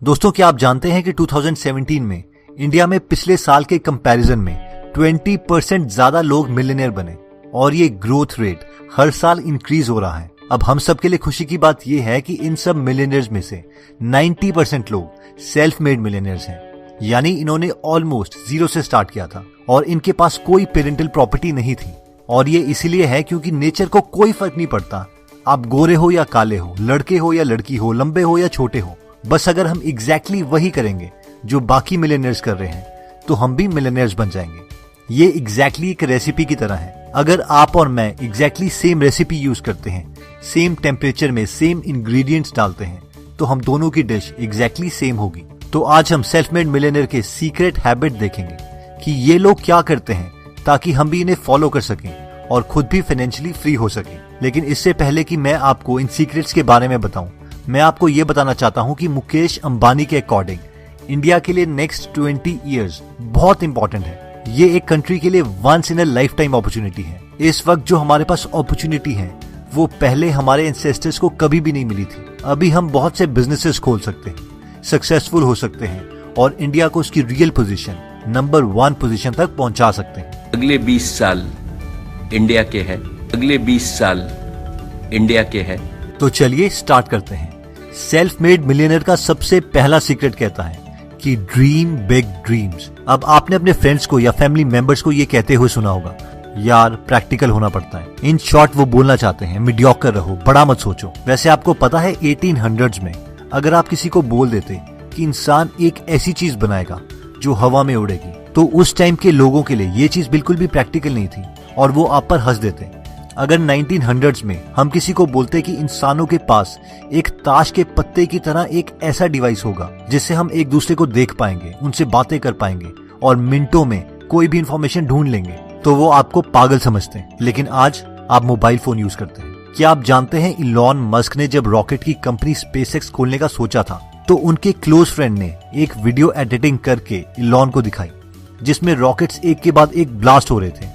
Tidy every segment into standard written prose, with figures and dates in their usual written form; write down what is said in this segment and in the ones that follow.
दोस्तों, क्या आप जानते हैं कि 2017 में इंडिया में पिछले साल के कंपैरिजन में 20% ज्यादा लोग मिलियनेयर बने और ये ग्रोथ रेट हर साल इंक्रीज हो रहा है। अब हम सब के लिए खुशी की बात यह है कि इन सब मिलियनेयर्स में से 90% लोग सेल्फ मेड मिलियनेयर्स हैं, यानी इन्होंने ऑलमोस्ट जीरो से स्टार्ट किया था और इनके पास कोई पेरेंटल प्रॉपर्टी नहीं थी। और ये इसीलिए है क्योंकि नेचर को कोई फर्क नहीं पड़ता, आप गोरे हो या काले हो, लड़के हो या लड़की हो, लंबे हो या छोटे हो। बस अगर हम एग्जैक्टली वही करेंगे जो बाकी मिलियनेयर्स कर रहे हैं तो हम भी मिलियनेयर्स बन जाएंगे। ये एग्जैक्टली एक रेसिपी की तरह है। अगर आप और मैं एग्जैक्टली सेम रेसिपी यूज करते हैं, सेम टेम्परेचर में सेम इंग्रेडिएंट्स डालते हैं, तो हम दोनों की डिश एग्जैक्टली सेम होगी। तो आज हम सेल्फ मेड मिलियनेयर के सीक्रेट हैबिट देखेंगे कि ये लोग क्या करते हैं ताकि हम भी इन्हें फॉलो कर सकें और खुद भी फाइनेंशियली फ्री हो सकें। लेकिन इससे पहले कि मैं आपको इन सीक्रेट्स के बारे में बताऊं, मैं आपको ये बताना चाहता हूं कि मुकेश अंबानी के अकॉर्डिंग इंडिया के लिए नेक्स्ट 20 इयर्स बहुत इंपॉर्टेंट है। ये एक कंट्री के लिए once in a lifetime opportunity है। इस वक्त जो हमारे पास अपॉर्चुनिटी है वो पहले हमारे एंसेस्टर्स को कभी भी नहीं मिली थी। अभी हम बहुत से बिजनेसेस खोल सकते हैं, सक्सेसफुल हो सकते हैं और इंडिया को उसकी रियल पोजीशन नंबर 1 पोजीशन तक पहुंचा सकते हैं। अगले 20 साल इंडिया के हैं, अगले 20 साल इंडिया के हैं। तो चलिए स्टार्ट करते हैं। सेल्फ मेड मिलियनेयर का सबसे पहला सीक्रेट कहता है कि ड्रीम बिग ड्रीम्स। अब आपने अपने फ्रेंड्स को या फैमिली मेंबर्स को ये कहते हुए सुना होगा, यार प्रैक्टिकल होना पड़ता है। इन शॉर्ट वो बोलना चाहते हैं मीडियोकर रहो, बड़ा मत सोचो। वैसे आपको पता है 1800s में अगर आप किसी को बोल देते कि इंसान एक ऐसी चीज बनाएगा जो हवा में उड़ेगी, तो उस टाइम के लोगों के लिए ये चीज बिल्कुल भी प्रैक्टिकल नहीं थी और वो आप पर हंस देते। अगर 1900s में हम किसी को बोलते कि इंसानों के पास एक ताश के पत्ते की तरह एक ऐसा डिवाइस होगा जिससे हम एक दूसरे को देख पाएंगे, उनसे बातें कर पाएंगे और मिनटों में कोई भी इंफॉर्मेशन ढूंढ लेंगे, तो वो आपको पागल समझते हैं। लेकिन आज आप मोबाइल फोन यूज करते हैं। क्या आप जानते हैं इलॉन मस्क ने जब रॉकेट की कंपनी स्पेसएक्स खोलने का सोचा था तो उनके क्लोज फ्रेंड ने एक वीडियो एडिटिंग करके इलॉन को दिखाई जिसमें रॉकेट्स एक के बाद एक ब्लास्ट हो रहे थे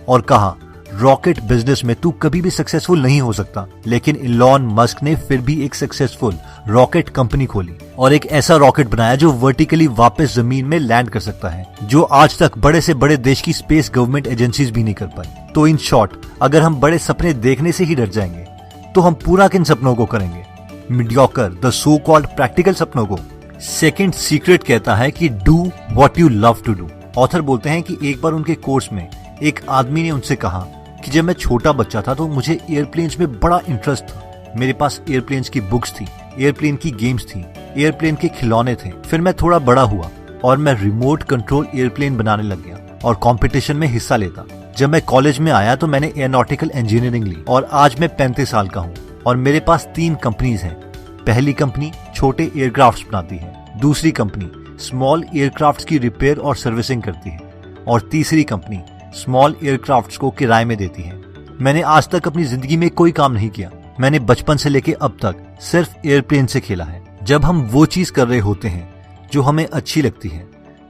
और कहा, रॉकेट बिजनेस में तू कभी भी सक्सेसफुल नहीं हो सकता। लेकिन इलॉन मस्क ने फिर भी एक सक्सेसफुल रॉकेट कंपनी खोली और एक ऐसा रॉकेट बनाया जो वर्टिकली वापस जमीन में लैंड कर सकता है, जो आज तक बड़े से बड़े देश की स्पेस गवर्नमेंट एजेंसीज भी नहीं कर पाई। तो इन शॉर्ट, अगर हम बड़े सपने देखने से ही डर जाएंगे तो हम पूरा किन सपनों को करेंगे? Mediocre, the so called practical सपनों को। सेकेंड सीक्रेट कहता है कि do what you love to do. Author बोलते हैं कि एक बार उनके कोर्स में एक आदमी ने उनसे कहा कि जब मैं छोटा बच्चा था तो मुझे एयरप्लेन्स में बड़ा इंटरेस्ट था। मेरे पास एयरप्लेन्स की बुक्स थी, एयरप्लेन की गेम्स थी, एयरप्लेन के खिलौने थे। फिर मैं थोड़ा बड़ा हुआ और मैं रिमोट कंट्रोल एयरप्लेन बनाने लग गया और कंपटीशन में हिस्सा लेता। जब मैं कॉलेज में आया तो मैंने एयरोनॉटिकल इंजीनियरिंग ली और आज मैं 35 साल का हूँ और मेरे पास 3 कंपनीज हैं। पहली कंपनी छोटे एयरक्राफ्ट बनाती है, दूसरी कंपनी स्मॉल एयरक्राफ्ट की रिपेयर और सर्विसिंग करती है और तीसरी कंपनी स्मॉल एयरक्राफ्ट्स को किराए में देती है। मैंने आज तक अपनी जिंदगी में कोई काम नहीं किया। मैंने बचपन से लेके अब तक सिर्फ एयरप्लेन से खेला है। जब हम वो चीज कर रहे होते हैं जो हमें अच्छी लगती है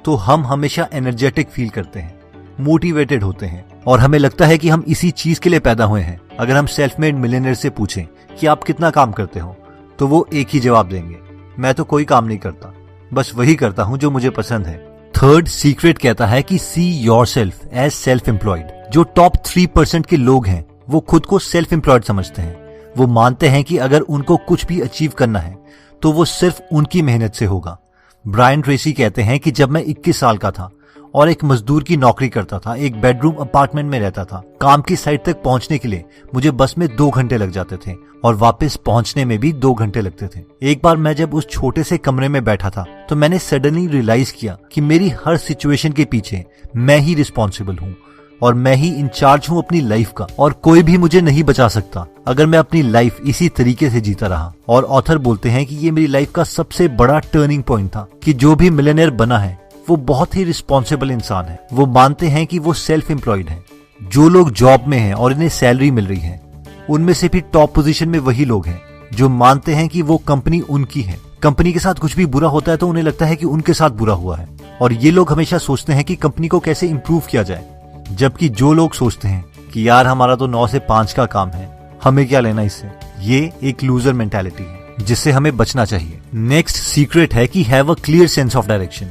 तो हम हमेशा एनर्जेटिक फील करते हैं, मोटिवेटेड होते हैं और हमें लगता है कि हम इसी चीज के लिए पैदा हुए हैं। अगर हम सेल्फ मेड मिलियनेयर से पूछें कि आप कितना काम करते हो तो वो एक ही जवाब देंगे, मैं तो कोई काम नहीं करता, बस वही करता हूं जो मुझे पसंद है। थर्ड सीक्रेट कहता है कि see yourself as self employed. जो टॉप 3% के लोग हैं वो खुद को सेल्फ एम्प्लॉयड समझते हैं। वो मानते हैं कि अगर उनको कुछ भी अचीव करना है तो वो सिर्फ उनकी मेहनत से होगा। ब्रायन ट्रेसी कहते हैं कि जब मैं 21 साल का था और एक मजदूर की नौकरी करता था, एक बेडरूम अपार्टमेंट में रहता था, काम की साइट तक पहुंचने के लिए मुझे बस में 2 घंटे लग जाते थे और वापस पहुंचने में भी 2 घंटे लगते थे। एक बार मैं जब उस छोटे से कमरे में बैठा था तो मैंने सडनली रियलाइज किया कि मेरी हर सिचुएशन के पीछे मैं ही रिस्पॉन्सिबल हूँ और मैं ही इंचार्ज हूँ अपनी लाइफ का और कोई भी मुझे नहीं बचा सकता अगर मैं अपनी लाइफ इसी तरीके से जीता रहा। और ऑथर बोलते हैं कि ये मेरी लाइफ का सबसे बड़ा टर्निंग पॉइंट था कि जो भी मिलियनेयर बना है वो बहुत ही रिस्पॉन्सिबल इंसान है। वो मानते हैं कि वो सेल्फ एम्प्लॉयड है। जो लोग जॉब में हैं और इन्हें सैलरी मिल रही है, उनमें से भी टॉप पोजीशन में वही लोग हैं जो मानते हैं कि वो कंपनी उनकी है। कंपनी के साथ कुछ भी बुरा होता है तो उन्हें लगता है कि उनके साथ बुरा हुआ है और ये लोग हमेशा सोचते हैं कि कंपनी को कैसे इम्प्रूव किया जाए। जबकि जो लोग सोचते हैं कि यार हमारा तो 9 से 5 का काम है, हमें क्या लेना इससे, ये एक लूजर मेंटालिटी है जिससे हमें बचना चाहिए। नेक्स्ट सीक्रेट है कि have a clear sense of direction,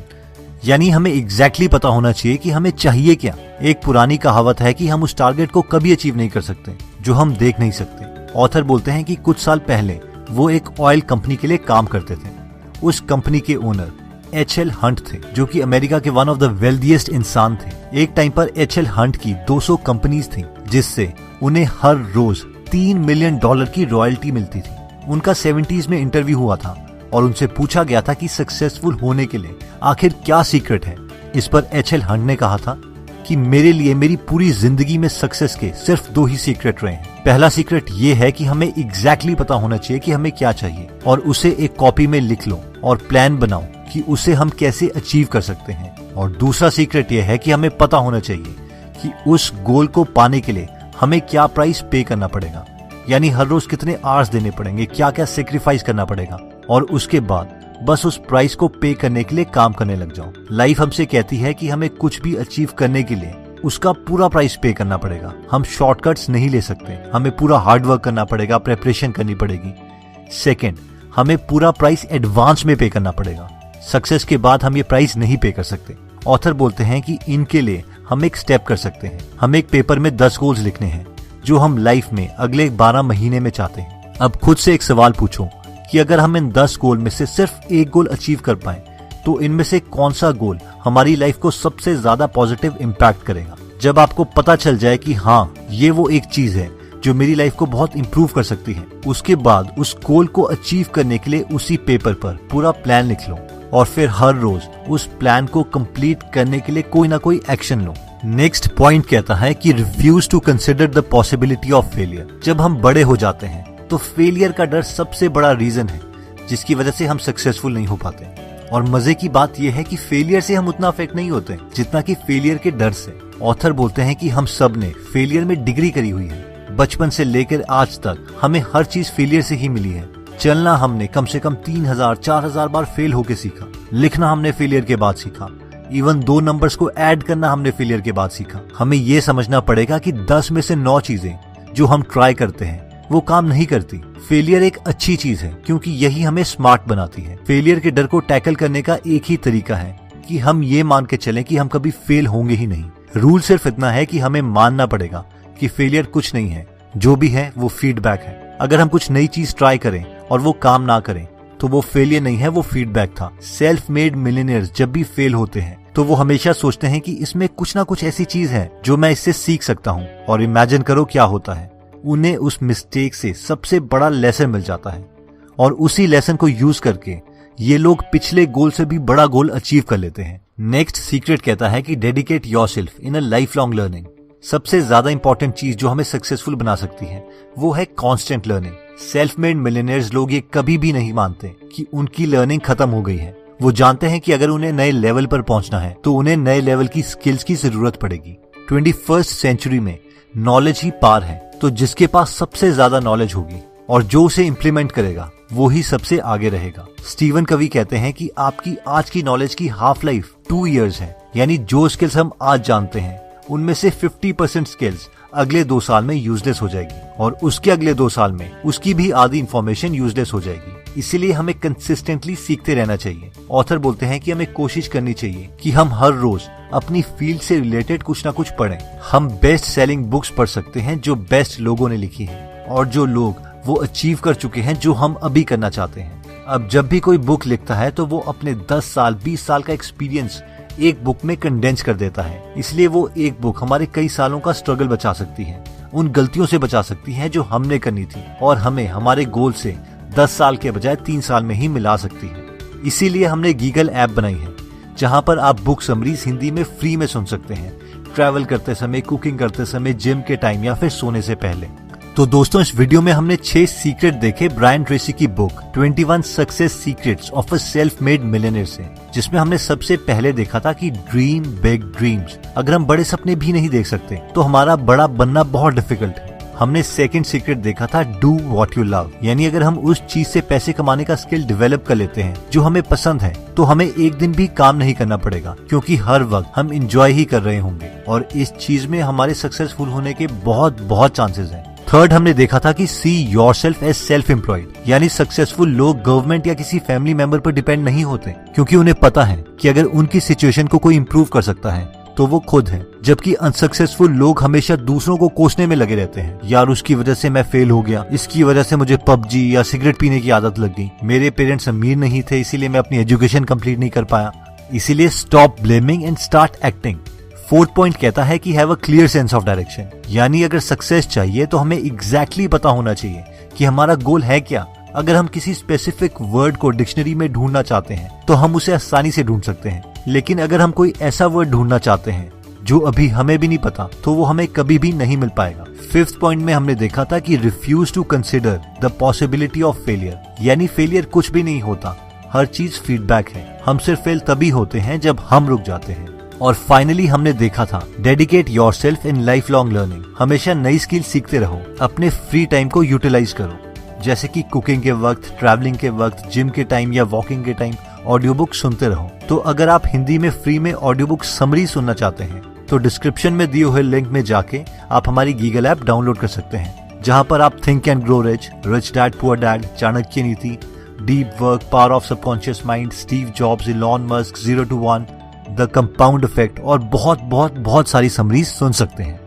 यानी हमें एग्जैक्टली पता होना चाहिए कि हमें चाहिए क्या। एक पुरानी कहावत है कि हम उस टारगेट को कभी अचीव नहीं कर सकते जो हम देख नहीं सकते। ऑथर बोलते हैं कि कुछ साल पहले वो एक ऑयल कंपनी के लिए काम करते थे। उस कंपनी के ओनर एच.एल. हंट थे, जो कि अमेरिका के वन ऑफ द वेल्दीएस्ट इंसान थे। एक टाइम पर एच.एल. हंट की 200 कंपनीज थी, जिससे उन्हें हर रोज $3 मिलियन की रॉयल्टी मिलती थी। उनका 70s में इंटरव्यू हुआ था और उनसे पूछा गया था कि सक्सेसफुल होने के लिए आखिर क्या सीक्रेट है। इस पर एच.एल. हंट ने कहा था कि मेरे लिए मेरी पूरी जिंदगी में सक्सेस के सिर्फ 2 ही सीक्रेट रहे हैं। पहला सीक्रेट ये है कि हमें एग्जैक्टली पता होना चाहिए कि हमें क्या चाहिए और उसे एक कॉपी में लिख लो और प्लान बनाओ कि उसे हम कैसे अचीव कर सकते हैं। और दूसरा सीक्रेट ये है कि हमें पता होना चाहिए कि उस गोल को पाने के लिए हमें क्या प्राइस पे करना पड़ेगा, यानी हर रोज कितने आवर्स देने पड़ेंगे, क्या क्या सेक्रीफाइस करना पड़ेगा, और उसके बाद बस उस प्राइस को पे करने के लिए काम करने लग जाओ। लाइफ हमसे कहती है कि हमें कुछ भी अचीव करने के लिए उसका पूरा प्राइस पे करना पड़ेगा। हम शॉर्टकट्स नहीं ले सकते, हमें पूरा हार्ड वर्क करना पड़ेगा, प्रेपरेशन करनी पड़ेगी। सेकंड, हमें पूरा प्राइस एडवांस में पे करना पड़ेगा। सक्सेस के बाद हम ये प्राइस नहीं पे कर सकते। ऑथर बोलते हैं कि इनके लिए हम एक स्टेप कर सकते हैं। हम एक पेपर में 10 गोल्स लिखने हैं जो हम लाइफ में अगले 12 महीने में चाहते हैं। अब खुद से एक सवाल पूछो कि अगर हम इन 10 गोल में से सिर्फ एक गोल अचीव कर पाए तो इनमें से कौन सा गोल हमारी लाइफ को सबसे ज्यादा पॉजिटिव इम्पैक्ट करेगा। जब आपको पता चल जाए कि हाँ, ये वो एक चीज है जो मेरी लाइफ को बहुत इंप्रूव कर सकती है, उसके बाद उस गोल को अचीव करने के लिए उसी पेपर पर पूरा प्लान लिख लो और फिर हर रोज उस प्लान को कंप्लीट करने के लिए कोई ना कोई एक्शन लो। नेक्स्ट पॉइंट कहता है कि refuse to consider the possibility of failure. जब हम बड़े हो जाते हैं तो फेलियर का डर सबसे बड़ा रीजन है जिसकी वजह से हम सक्सेसफुल नहीं हो पाते। और मजे की बात यह है कि फेलियर से हम उतना अफेक्ट नहीं होते जितना कि फेलियर के डर से। ऑथर बोलते हैं कि हम सब ने फेलियर में डिग्री करी हुई है। बचपन से लेकर आज तक हमें हर चीज फेलियर से ही मिली है। चलना हमने कम से कम 3000-4000 बार फेल होके सीखा। लिखना हमने फेलियर के बाद सीखा। इवन 2 नंबर्स को ऐड करना हमने फेलियर के बाद सीखा। हमें ये समझना पड़ेगा कि 10 में से 9 चीजें जो हम ट्राई करते हैं वो काम नहीं करती। फेलियर एक अच्छी चीज है क्योंकि यही हमें स्मार्ट बनाती है। फेलियर के डर को टैकल करने का एक ही तरीका है कि हम ये मान के चलें कि हम कभी फेल होंगे ही नहीं। रूल सिर्फ इतना है कि हमें मानना पड़ेगा कि फेलियर कुछ नहीं है, जो भी है वो फीडबैक है। अगर हम कुछ नई चीज ट्राई करें और वो काम ना करें तो वो फेलियर नहीं है, वो फीडबैक था। सेल्फ मेड मिलियनियर्स जब भी फेल होते हैं तो वो हमेशा सोचते हैं कि इसमें कुछ ना कुछ ऐसी चीज है जो मैं इससे सीख सकता हूँ। और इमेजिन करो क्या होता है, उन्हें उस मिस्टेक से सबसे बड़ा लेसन मिल जाता है और उसी लेसन को यूज करके ये लोग पिछले गोल से भी बड़ा गोल अचीव कर लेते हैं। नेक्स्ट सीक्रेट कहता है कि dedicate yourself in a life long learning. सबसे ज्यादा इंपॉर्टेंट चीज जो हमें सक्सेसफुल बना सकती है वो है constant learning. Self made millionaires लोग ये कभी भी नहीं मानते कि उनकी लर्निंग खत्म हो गई है। वो जानते हैं कि अगर उन्हें नए लेवल पर पहुंचना है तो उन्हें नए लेवल की स्किल्स की जरूरत पड़ेगी। 21st सेंचुरी में नॉलेज ही पार है, तो जिसके पास सबसे ज्यादा नॉलेज होगी और जो उसे इम्प्लीमेंट करेगा वो ही सबसे आगे रहेगा। स्टीवन कवी कहते हैं कि आपकी आज की नॉलेज की हाफ लाइफ 2 years है, यानी जो स्किल्स हम आज जानते हैं उनमें से 50% स्किल्स अगले 2 साल में यूजलेस हो जाएगी और उसके अगले 2 साल में उसकी भी आधी इंफॉर्मेशन यूजलेस हो जाएगी। इसीलिए हमें कंसिस्टेंटली सीखते रहना चाहिए। ऑथर बोलते हैं कि हमें कोशिश करनी चाहिए कि हम हर रोज अपनी फील्ड से रिलेटेड कुछ ना कुछ पढ़ें। हम बेस्ट सेलिंग बुक्स पढ़ सकते हैं जो बेस्ट लोगों ने लिखी हैं और जो लोग वो अचीव कर चुके हैं जो हम अभी करना चाहते हैं। अब जब भी कोई बुक लिखता है तो वो अपने 10 साल 20 साल का एक्सपीरियंस एक बुक में कंडेंस कर देता है। इसलिए वो एक बुक हमारे कई सालों का स्ट्रगल बचा सकती है, उन गलतियों से बचा सकती है जो हमने करनी थी और हमें हमारे गोल से 10 साल के बजाय 3 साल में ही मिला सकती है। इसीलिए हमने गीगल ऐप बनाई है जहां पर आप बुक समरीज हिंदी में फ्री में सुन सकते हैं, ट्रैवल करते समय, कुकिंग करते समय, जिम के टाइम या फिर सोने से पहले। तो दोस्तों, इस वीडियो में हमने 6 सीक्रेट देखे ब्रायन ट्रेसी की book 21 success secrets of a self made millionaire से, जिसमें हमने सबसे पहले देखा था कि ड्रीम बिग ड्रीम्स। अगर हम बड़े सपने भी नहीं देख सकते तो हमारा बड़ा बनना बहुत डिफिकल्ट है। हमने सेकंड सीक्रेट देखा था डू व्हाट यू लव, यानी अगर हम उस चीज से पैसे कमाने का स्किल डेवलप कर लेते हैं जो हमें पसंद है तो हमें एक दिन भी काम नहीं करना पड़ेगा क्योंकि हर वक्त हम एंजॉय ही कर रहे होंगे और इस चीज में हमारे सक्सेसफुल होने के बहुत चांसेस हैं। थर्ड हमने देखा था कि see yourself as self employed, यानी सक्सेसफुल लोग गवर्नमेंट या किसी फैमिली मेंबर पर डिपेंड नहीं होते, क्योंकि उन्हें पता है कि अगर उनकी सिचुएशन को कोई इंप्रूव कर सकता है तो वो खुद है। जबकि अनसक्सेसफुल लोग हमेशा दूसरों को कोसने में लगे रहते हैं, यार उसकी वजह से मैं फेल हो गया, इसकी वजह से मुझे पबजी या सिगरेट पीने की आदत लग गई, मेरे पेरेंट्स अमीर नहीं थे इसीलिए मैं अपनी एजुकेशन कंप्लीट नहीं कर पाया। इसीलिए stop blaming and start acting. Fourth point कहता है कि have a clear sense of direction, यानी अगर सक्सेस चाहिए तो हमें एग्जैक्टली पता होना चाहिए कि हमारा गोल है क्या। अगर हम किसी स्पेसिफिक वर्ड को डिक्शनरी में ढूंढना चाहते हैं तो हम उसे आसानी से ढूंढ सकते हैं, लेकिन अगर हम कोई ऐसा वर्ड ढूंढना चाहते हैं जो अभी हमें भी नहीं पता तो वो हमें कभी भी नहीं मिल पाएगा। फिफ्थ पॉइंट में हमने देखा था कि refuse to consider the possibility of failure, यानी फेलियर कुछ भी नहीं होता, हर चीज फीडबैक है, हम सिर्फ फेल तभी होते हैं जब हम रुक जाते हैं। और फाइनली हमने देखा था dedicate yourself in life long learning, हमेशा नई स्किल सीखते रहो, अपने फ्री टाइम को यूटिलाइज करो, जैसे कि कुकिंग के वक्त, ट्रैवलिंग के वक्त, जिम के टाइम या वॉकिंग के टाइम ऑडियो बुक सुनते रहो। तो अगर आप हिंदी में फ्री में ऑडियो बुक समरी सुनना चाहते हैं तो डिस्क्रिप्शन में दिए हुए लिंक में जाके आप हमारी गीगल ऐप डाउनलोड कर सकते हैं, जहां पर आप think and grow rich, rich dad poor dad, Chanakya Niti, deep work, power of subconscious mind, Steve Jobs, Elon Musk, 0 to 1, the compound effect और बहुत बहुत बहुत सारी समरीज सुन सकते हैं।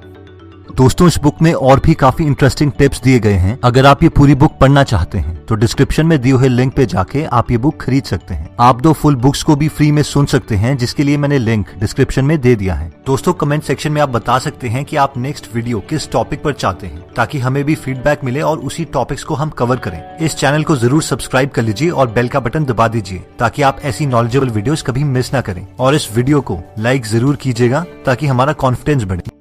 दोस्तों इस बुक में और भी काफी इंटरेस्टिंग टिप्स दिए गए हैं। अगर आप ये पूरी बुक पढ़ना चाहते हैं तो डिस्क्रिप्शन में दिए हुए लिंक पे जाके आप ये बुक खरीद सकते हैं। आप 2 फुल बुक्स को भी फ्री में सुन सकते हैं, जिसके लिए मैंने लिंक डिस्क्रिप्शन में दे दिया है। दोस्तों कमेंट सेक्शन में आप बता सकते हैं कि आप नेक्स्ट वीडियो किस टॉपिक पर चाहते हैं, ताकि हमें भी फीडबैक मिले और उसी टॉपिक्स को हम कवर करें। इस चैनल को जरूर सब्सक्राइब कर लीजिए और बेल का बटन दबा दीजिए ताकि आप ऐसी नॉलेजेबल वीडियोस कभी मिस ना करें। और इस वीडियो को लाइक जरूर कीजिएगा ताकि हमारा कॉन्फिडेंस बढ़े।